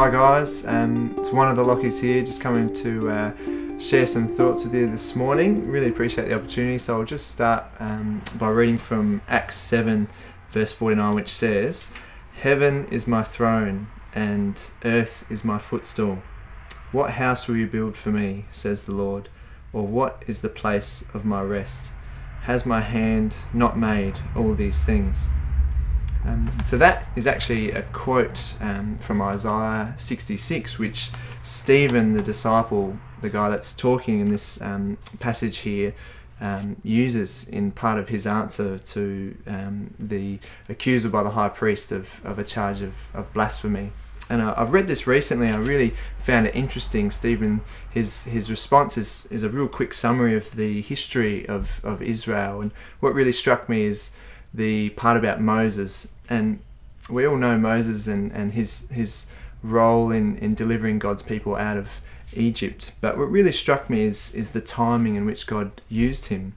Hi guys, it's one of the Lockies here, just coming to share some thoughts with you this morning. Really appreciate the opportunity, so I'll just start by reading from Acts 7 verse 49, which says, "Heaven is my throne and earth is my footstool. What house will you build for me, says the Lord, or what is the place of my rest? Has my hand not made all these things?" So that is actually a quote from Isaiah 66, which Stephen, the disciple, the guy that's talking in this passage here, uses in part of his answer to the accuser by the high priest of a charge of blasphemy. And I've read this recently. I really found it interesting. Stephen, his response is a real quick summary of the history of Israel. And what really struck me is the part about Moses. And we all know Moses and his role in delivering God's people out of Egypt. But what really struck me is the timing in which God used him.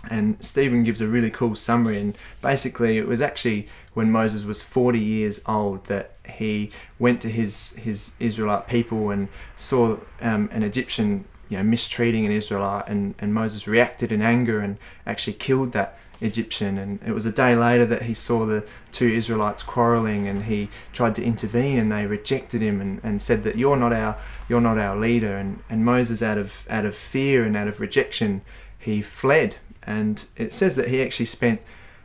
And Stephen gives a really cool summary, and basically it was actually when Moses was 40 years old that he went to his Israelite people and saw an Egyptian mistreating an Israelite, and Moses reacted in anger and actually killed that Egyptian. And it was a day later that he saw the two Israelites quarreling, and he tried to intervene, and they rejected him and said that you're not our leader. And Moses, out of fear and out of rejection, he fled. And it says that he actually spent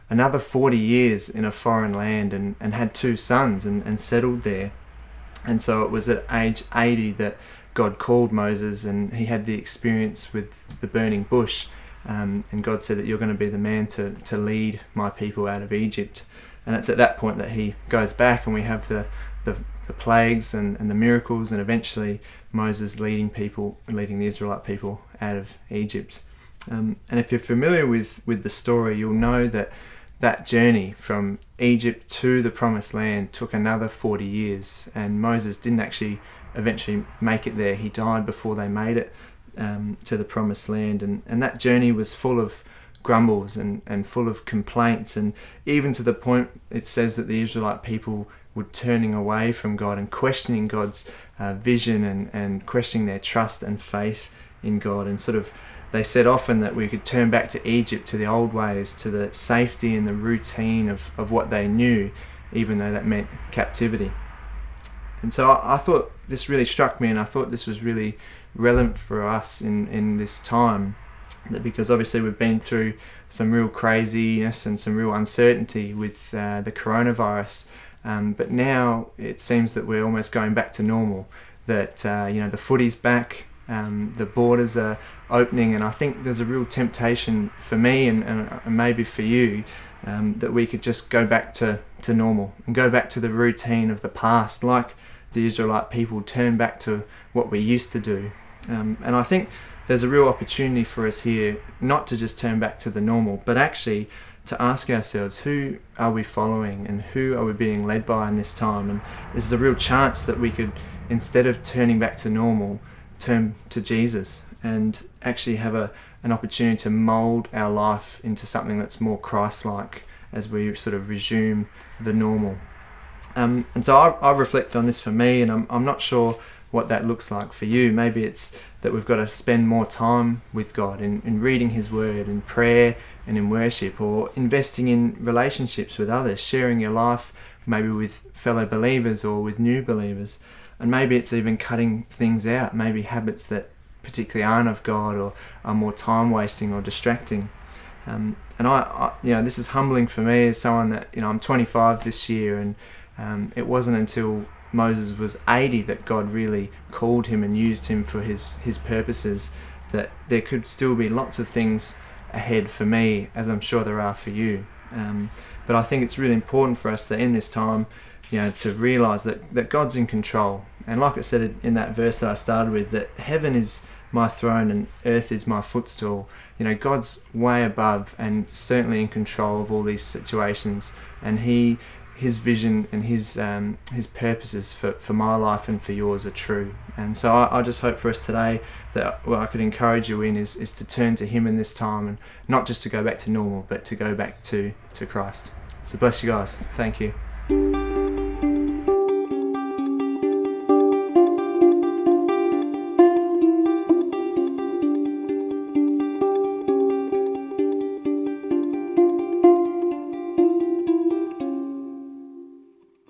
another 40 years in a foreign land and had two sons and settled there. And so it was at age 80 that God called Moses, and he had the experience with the burning bush. And God said that you're going to be the man to lead my people out of Egypt. And it's at that point that he goes back, and we have the plagues and the miracles, and eventually Moses leading the Israelite people out of Egypt. And if you're familiar with the story, you'll know that journey from Egypt to the Promised Land took another 40 years, and Moses didn't actually eventually make it there. He died before they made it to the Promised Land, and that journey was full of grumbles and full of complaints, and even to the point it says that the Israelite people were turning away from God and questioning God's vision and questioning their trust and faith in God. And sort of they said often that we could turn back to Egypt, to the old ways, to the safety and the routine of what they knew, even though that meant captivity. And so I thought this really struck me, and I thought this was really relevant for us in this time, that because obviously we've been through some real craziness and some real uncertainty with the coronavirus, but now it seems that we're almost going back to normal, that the footy's back, the borders are opening, and I think there's a real temptation for me and maybe for you that we could just go back to normal and go back to the routine of the past, like the Israelite people turn back to what we used to do. And I think there's a real opportunity for us here not to just turn back to the normal, but actually to ask ourselves, who are we following and who are we being led by in this time? And there's a real chance that we could, instead of turning back to normal, turn to Jesus and actually have an opportunity to mould our life into something that's more Christ-like as we sort of resume the normal. And so I reflect on this for me, and I'm not sure what that looks like for you. Maybe it's that we've got to spend more time with God in reading His Word, in prayer and in worship, or investing in relationships with others, sharing your life maybe with fellow believers or with new believers. And maybe it's even cutting things out, maybe habits that particularly aren't of God or are more time wasting or distracting. And I this is humbling for me as someone that, I'm 25 this year, and it wasn't until Moses was 80 that God really called him and used him for his purposes, that there could still be lots of things ahead for me, as I'm sure there are for you. But I think it's really important for us that in this time, to realise that God's in control. And like I said in that verse that I started with, that heaven is my throne and earth is my footstool. God's way above and certainly in control of all these situations, and His vision and His purposes for my life and for yours are true. And so I just hope for us today that what I could encourage you in is to turn to Him in this time, and not just to go back to normal, but to go back to Christ. So bless you guys. Thank you.